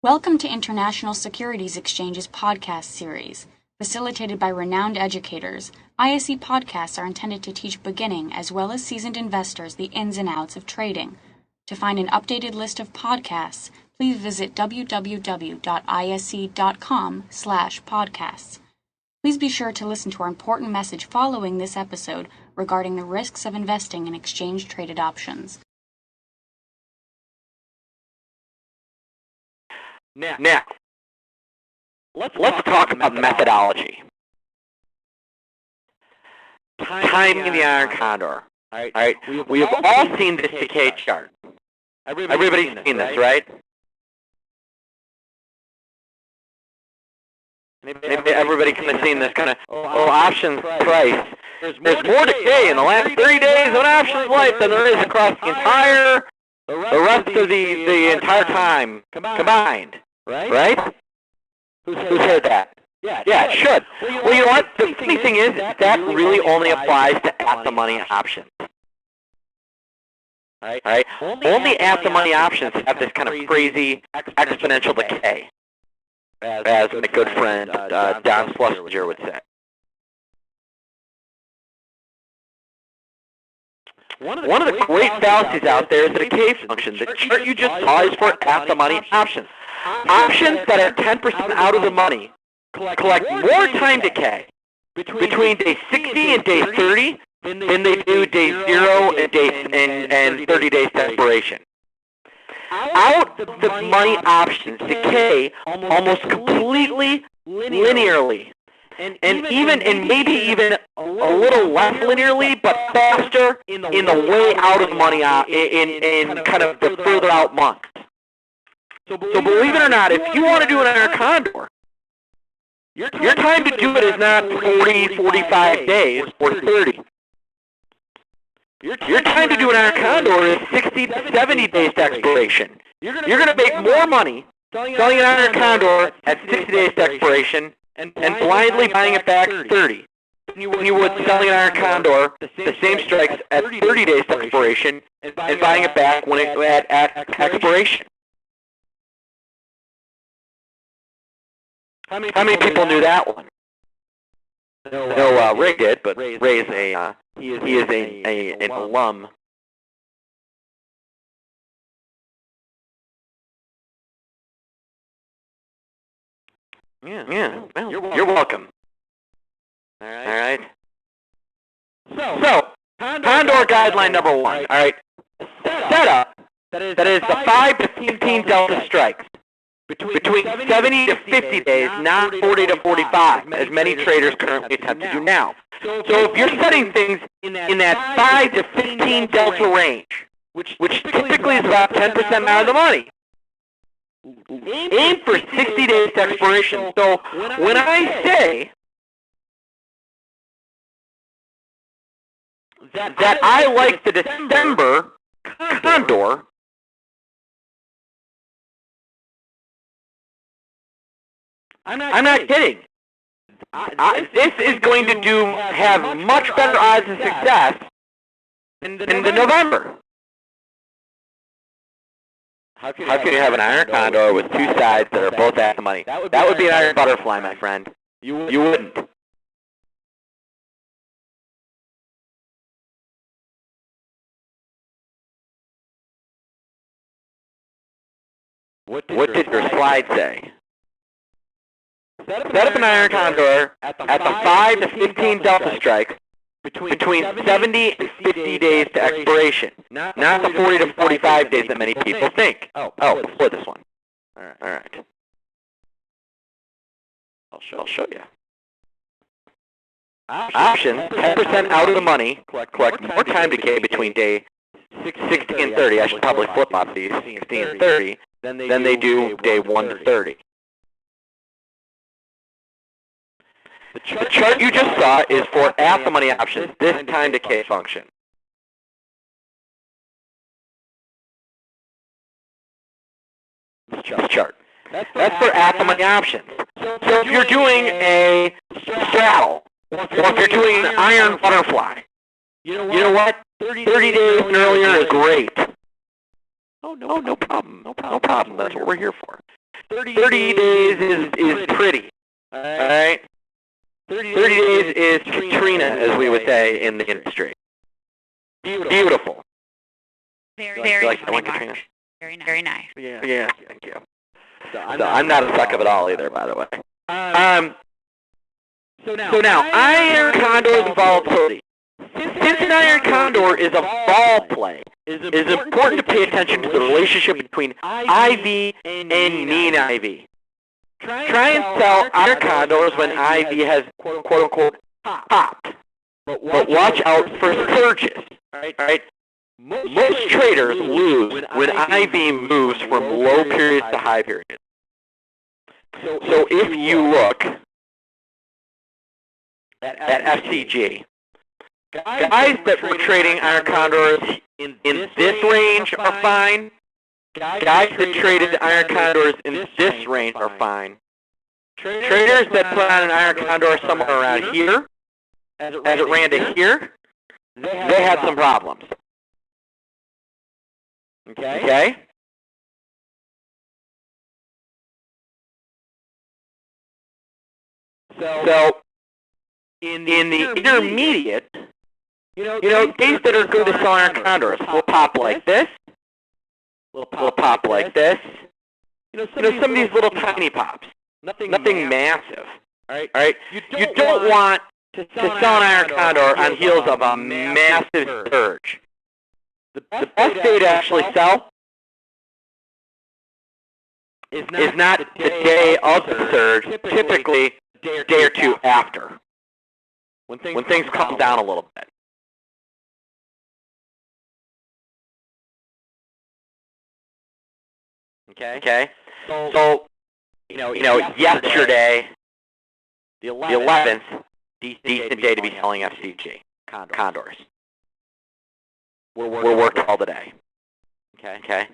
Welcome to International Securities Exchange's podcast series. Facilitated by renowned educators, ISE podcasts are intended to teach beginning as well as seasoned investors the ins and outs of trading. To find an updated list of podcasts, please visit www.ise.com/podcasts. Please be sure to listen to our important message following this episode regarding the risks of investing in exchange-traded options. Now, let's talk about methodology. Timing the iron condor. All right. We have all seen this decay chart. Everybody's seen this, right? Maybe everybody kind of seen this kind of options price. There's more decay in the last 30 days of an options life than there is across the rest of the entire time combined. Right? Who's heard that? Yeah, it should. Well, you know what? The funny thing is that really only applies to at-the-money options. All right? Only at-the-money options have this kind of crazy exponential decay, as my good friend Don Schlesinger would say. One of the great fallacies out there is the decay function. The chart you just saw is for at-the-money options. Options that are 10% out of the money collect more time decay between day 60 and day 30 than they do day 0 and 30 days to expiration. Out of the money options decay almost completely linearly, and maybe even a little less linearly, but faster in the way out of the money in kind of the further out months. So believe it or not, if you want to do an iron condor, your time to do it is not 40, 45 days or 30. Your time to do an iron condor is 60 to 70 days to expiration. You're going to make more money selling an iron condor at 60 days to expiration and blindly buying it back at 30 than you would selling an iron condor, the same strikes at 30 days to expiration and buying it back when at expiration. How many people knew that one? No, Ray did, but Ray is an alum. Yeah. Well, you're welcome. All right. So Condor guideline number 1. All right. Setup. That is the 5 to 15 delta strikes. Between 70 to 50 days, not 40 to 45, as many traders currently attempt to do now. So if you're setting things in that 5 to 15 delta range, which typically is about 10% out of the money, aim for 60 days to expiration. So when I say that I like the December condor, I'm not kidding. This is going to have much better odds of success than the November. How can you have an iron condor with two sides that are both at the money? That would be an iron butterfly, my friend. You wouldn't. What did your slide say? Set up an iron condor at the 5 to 15 delta strikes between 70 and 50 days to expiration, not the 40 to 45 days that many people think. Before this one. All right. I'll show you. Options, 10% out of the money, collect more time decay between day 60 and 30. I should probably flip-flop these, 60 and 30, than they do day 1 to 30. The chart you just saw is for at-the-money options, this time decay function. This chart. That's for at-the-money options. So if you're doing a straddle, or if you're doing an iron butterfly, you know what? 30 days and earlier is great. Oh, no problem. No problem. That's what we're here for. 30 days is pretty. All right? 30 days is Katrina, as we would say in the industry. Beautiful. Very like funny, Katrina? Mark. Very nice. Yeah, thank you. So I'm not a suck of it all either, by the way. So now, iron condors and volatility. Since an iron condor is a vol play, it is important to pay attention to the relationship between IV and mean IV. Try and sell iron condors when IV has quote-unquote popped, but watch out for surges. Right? Most traders lose when IV moves from low periods to high periods. So if you look at FCG, guys that were trading iron condors in this range are fine. Guys that traded iron condors in this range are fine. Traders that put on an iron condor somewhere around here, as it ran to here, they had some problems. Okay? So, in the intermediate, days that are good to sell iron condors will pop like this, will pop like this. Some of these little tiny pops. Nothing massive. All right? You don't want to sell an iron condor on heels of a massive surge. The best day to actually sell is not the day of the surge, typically a day or two after, when things calm down a little bit. Okay? So, yesterday, the 11th, decent day to be selling FCG, Condors. We're worked all the day. Okay?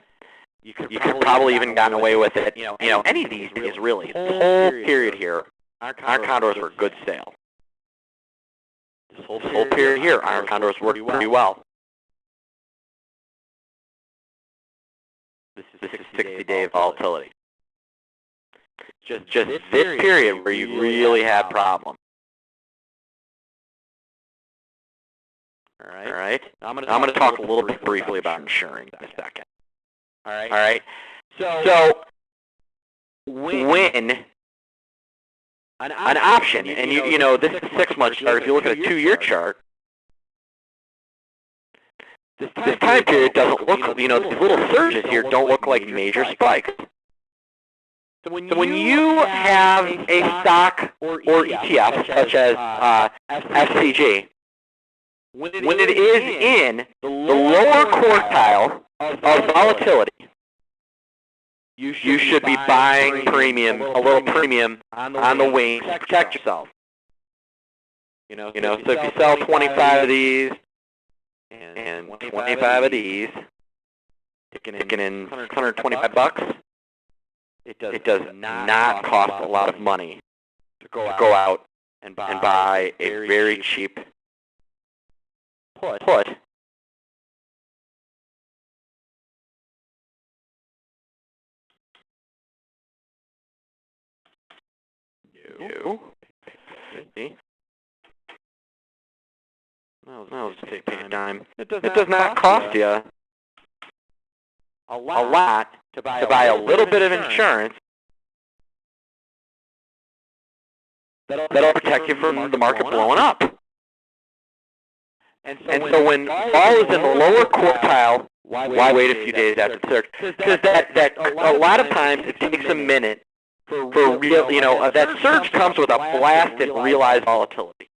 You could probably even gotten away with it, any of these days really. The whole period here, our Condors were a good sale. This whole period here, iron Condors worked pretty well. This is 60-day volatility. Just this period where you really had problems. All right. I'm going to talk a little bit briefly about insuring in a second. All right. So when an option, and this is a 6-month chart. If you look at a 2-year chart, this time period doesn't look, these little surges here don't look like major spikes. So when you have a stock or ETF such as FCG, when it is in the lower quartile of volatility, you should be buying a little premium on the wings to protect yourself. So if you sell 25 of these and 25 of these, taking in 125 bucks, it does not cost a lot of money to go out and buy a very cheap put. See? No, just take a dime. It does not cost you a lot to buy a little bit of insurance that'll protect you from the market blowing up. And so when vol is in the lower quartile, why wait a few days after the surge? Because that a lot of times it takes a minute for real, that surge comes with a blasted realized volatility.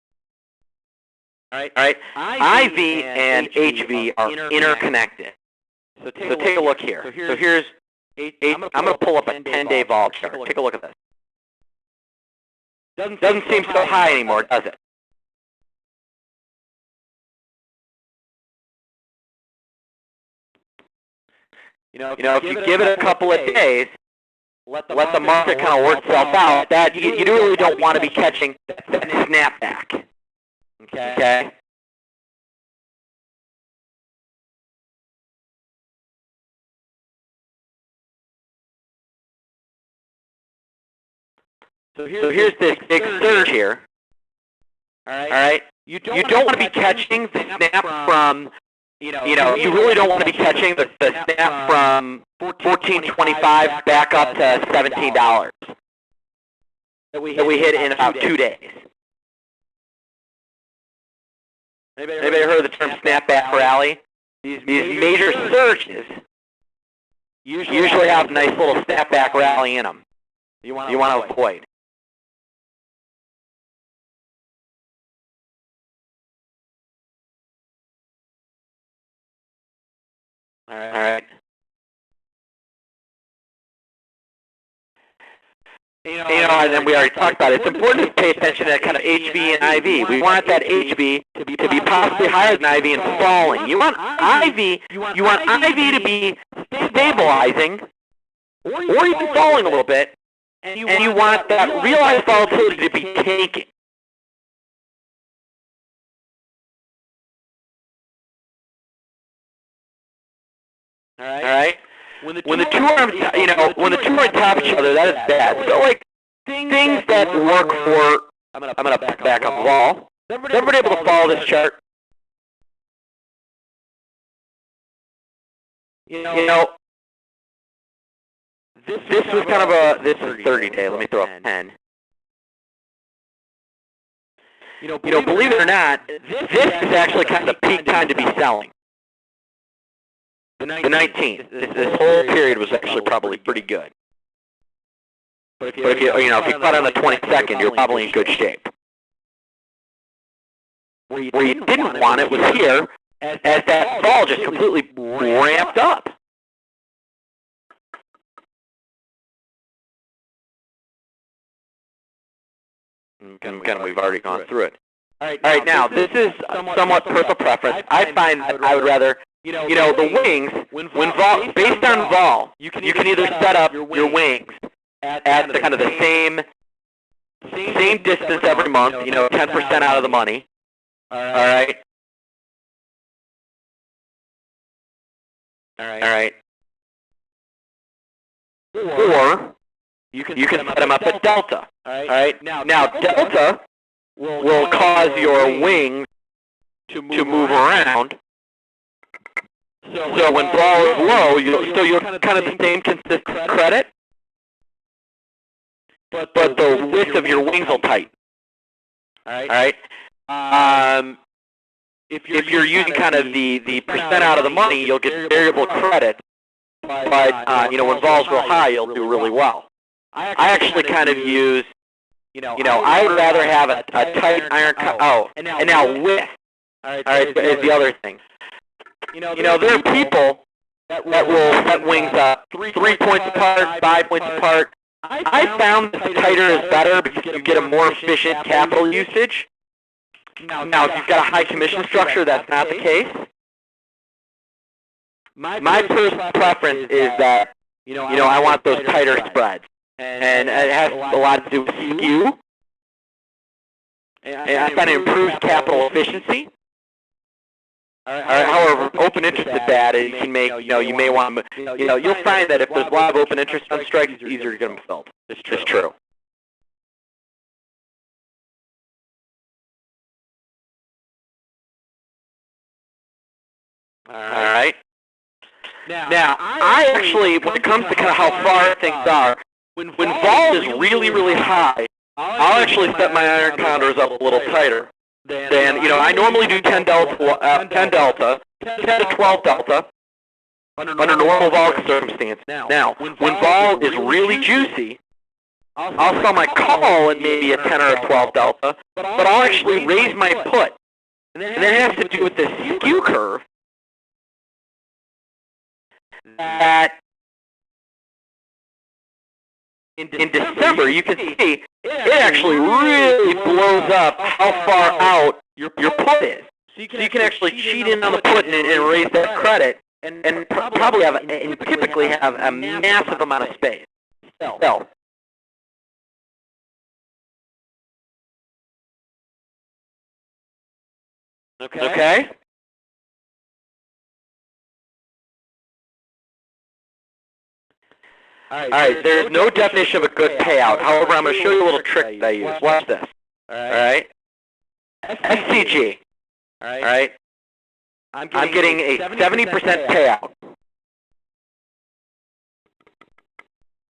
All right? IV and HV are interconnected. So take a look here. So here's, I'm going to pull up a 10-day vol chart. Take a look at this. Doesn't seem so high anymore, does it? If you give it a couple of days, let the market kind of work itself out, that you really don't want to be catching that snapback. Okay? So here's this big surge here. All right. You don't want to be catching the snap from, you really don't want to be catching the snap from $14.25 back up to $17 that we hit in about 2 days. Anybody heard of the term snapback rally? These major surges usually have a nice little snapback rally in them. You want to avoid. All right. And then we already talked about it. It's important to pay attention to that kind of HV and IV. We want that HV to be possibly higher than IV and falling. You want IV to be stabilizing or even falling a little bit, and you want that realized volatility to be taking. All right. When the two are, when the two are on top of each other, that is bad. So like things that work for, I'm gonna back up the wall. Everybody able to follow this chart? This was kind of this is 30-day. Let me throw up 10. Believe it or not, this is actually kind of the peak time to be selling. The 19th. This whole period was actually probably pretty good. But if you cut on the 22nd, you're probably in good shape. Where you didn't want it was here, as that fall just completely ramped up. And we've already gone through it. All right, now this is somewhat personal preference. I find that I would rather, the wings, based on vol, you can either set up your wings at the kind of the same distance every month, 10% out of the money. All right. Or you can set them up at delta. All right. Now delta will cause your wings to move around. So when vol is low, you'll kind of the same consistent credit, but the width of your wings will tighten. All right. If you're using kind of the percent out of the money, you'll get variable credit. But when vol's real high, you'll do really well. I actually kind of use, I would rather have a tight iron. And now width. All right, is the other thing. There are people that will set wings up 3 points apart, 5 points apart. I found that the tighter is better because you get a more efficient capital usage. Now, if you've got a high commission structure, that's not the case. My personal preference is that, I want those tighter spreads. And it has a lot to do with skew. And I find it improves capital efficiency. However, open interest is bad. It can make, you may want to, you'll find that if there's a lot of open interest on strikes, it's easier to get them filled. It's true. All right. Now, I actually, when it comes to kind of how far things are, when vol is really, really high, I'll actually set my iron condors up a little tighter. Then, I normally do 10 delta, 10 to 12 delta under normal vol circumstance. Now, when vol is really juicy, I'll sell my call at maybe a 10 or a 12 delta, but I'll actually raise my put. And that has to do with the skew curve that in December, you can see it actually really blows up how far out your put is. So you can actually cheat in on the put and raise that credit, and probably and typically have a massive amount of space. Sell. Okay. All right, there's no definition of a good payout. However, I'm going to show you a little trick that I use. Watch this. All right? SCG. All right? I'm getting a 70% payout.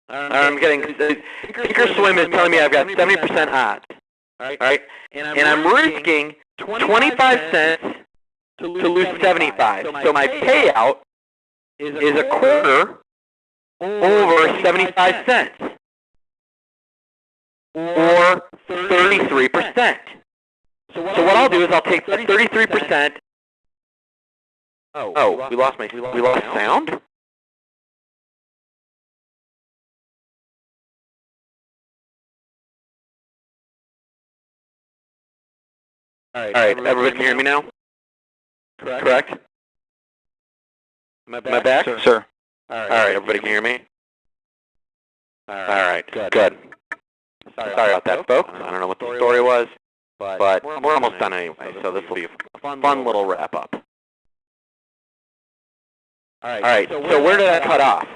I'm getting, Thinkorswim is telling me I've got 70% odds. All right? And I'm risking 25 cents to lose 75. So my payout is a quarter over 75 cents, or 33%. So what I'll do is I'll take the 33%. Oh, we lost sound? All right, everybody can hear me now? Correct? Am I back? Sir. All right, everybody can hear me? All right, good. Sorry about that, folks. I don't know what the story was, but we're almost done anyway, so this will be a fun little wrap-up. All right, so where did I cut off?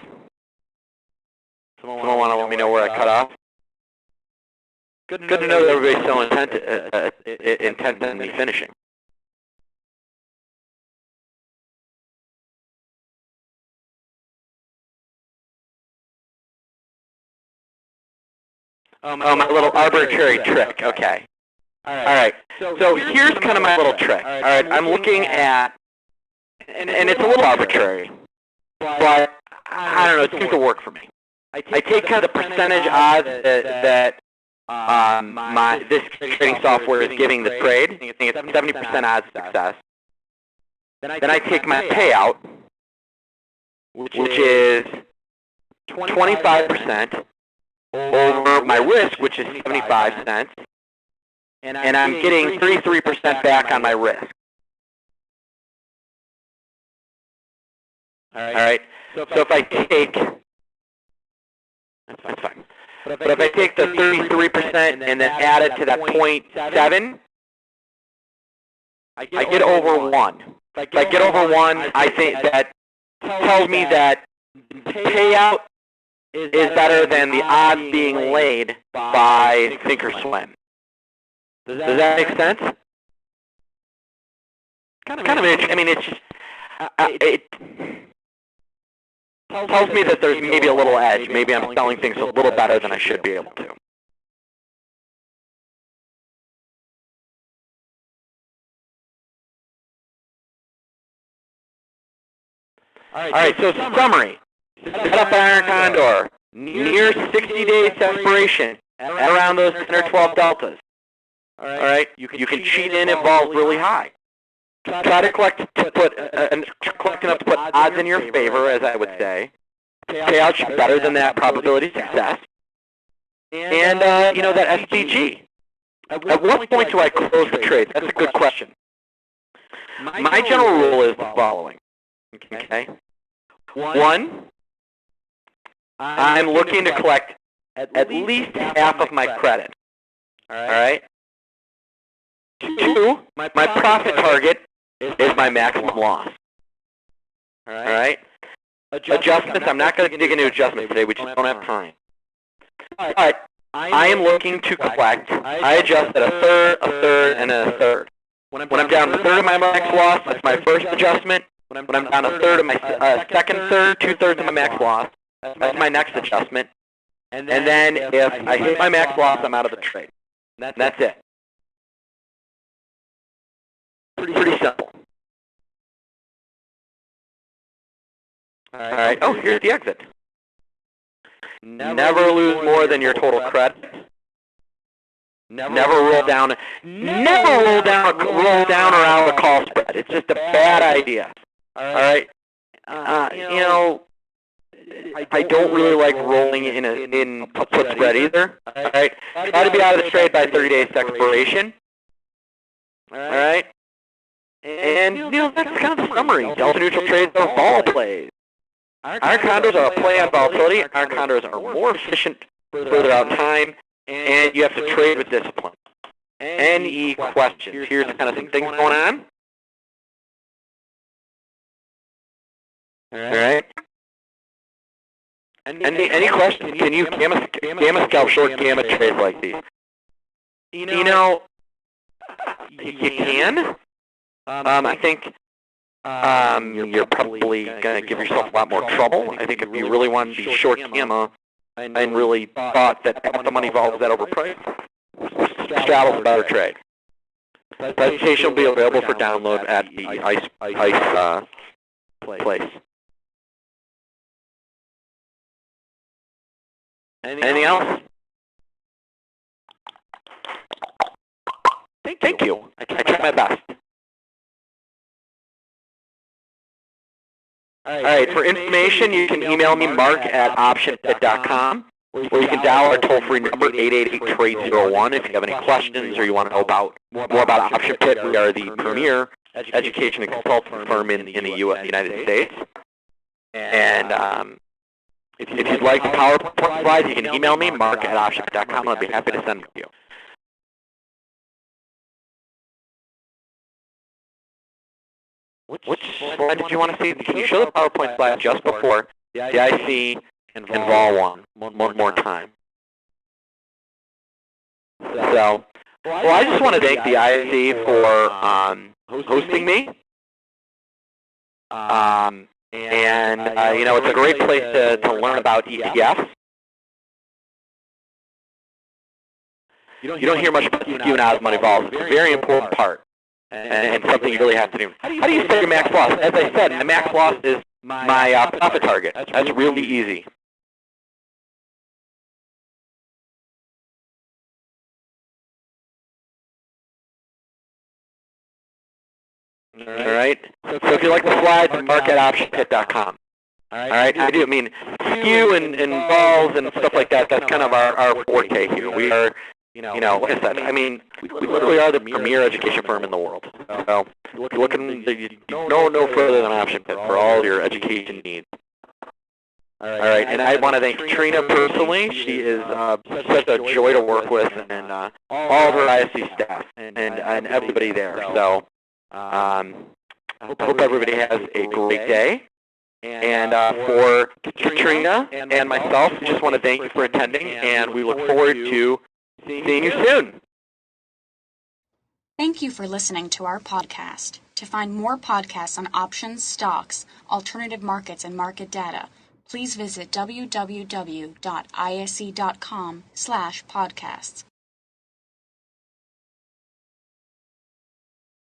Someone want to let me know where I cut off? Good to know that everybody's still intent on me finishing. Oh, my little arbitrary trick. Okay. All right. So here's kind of my little trick. All right. I'm looking at, and it's a little arbitrary, but I don't know. It seems to work for me. I take kind of the percentage odds that this trading software is giving the trade. I think it's 70% odds of success. Then I take my payout, which is 25%. Over my risk, which is 75 cents, and I'm getting 33% back on my risk. All right. So if I take, that's fine. But if I take the 33% and then add it to that 0.7, I get over 1. If I get over 1, I think that tells me that the payout is better than the odds being laid by Thinkorswim. Does that make sense? Kind of interesting. I mean, it's just, it tells me that there's maybe a little edge. Maybe I'm selling things a little better than I should be able to. All right, so summary. Set up Iron Condor, near 60-day separation, at around those 10 or 12 deltas. All right, you can cheat in if vols really high. Try to collect enough to put odds in your favor, as I would say. Payout should be better than that probability of success. And you know, that SDG. At what point do I close the trade? That's a good question. My general rule is the following. Okay. One, I'm looking to collect at least half of my credit. All right. Two, my profit target is my maximum loss. All right. Adjustments, I'm not going to dig into adjustments today. We just don't have time. But I am looking to collect. I adjust at a third, and a third. When I'm down a third of my max loss, that's my first adjustment. When I'm down a third of my second third, 2/3 of my max loss, that's my next adjustment. And then if I hit my max loss, I'm out of the trade. That's it. Pretty simple. All right. Oh, here's the exit. Never lose more than your total credit. Never roll down or out of a call spread. It's just a bad idea. All right. You know, I don't really like rolling in a put spread either. All right. Try to be out of the trade by 30 days expiration. All right. And you know, that's kind of the summary. Delta neutral trades are vol plays. Our Condors are a play on volatility. Our Condors are more efficient further out in time, and you have to trade with discipline. Any questions? Here's kind of some things going on. All right. Any questions? Can you gamma scalp short gamma trades like these? You know, you can. I think you're probably going to give yourself a lot more trouble. I think if you really want to be short gamma and really thought that at the money vol is that overpriced, straddle's a better trade. The presentation will be available for download at the ICE place. Anything else? Thank you. I tried my best. All right, for information, you can email me, mark@optionpit.com, or you can dial our toll-free number, 888-TRADE-01, if you have any questions or you want to know more about Option Pit. We are the premier education and consulting firm in the United States. And if you'd like the PowerPoint slides, you can email me, mark@optionpit.com, and I'd be happy to send them to you. Which slide did you want to see? Can you show the PowerPoint slide just before the IC and vol one more time? So, well, I just want to thank the IC for hosting me. You know, it's a great place to learn about ETFs. You don't hear much about skew and odds money vols. It's a very important part. And something you really have to do. How do you set your max loss? As I said, the max loss is my profit target. That's really easy. All right. So if you like the slides, mark@optionpit.com. All right. I do. I mean, skew and vols and stuff like that. That's kind of our forte here. We are. You know, like I said, I mean, we literally are the premier education firm in the world. So, looking no further than Option Pit for all your education needs. All right, and I want to thank Trina personally. She is such a joy to work with, and all of her ISC staff and everybody there. So, I hope everybody has a great day. And for Katrina and myself, we just want to thank you for attending, and we look forward to seeing you soon. Thank you for listening to our podcast. To find more podcasts on options, stocks, alternative markets, and market data, please visit www.isc.com/podcasts.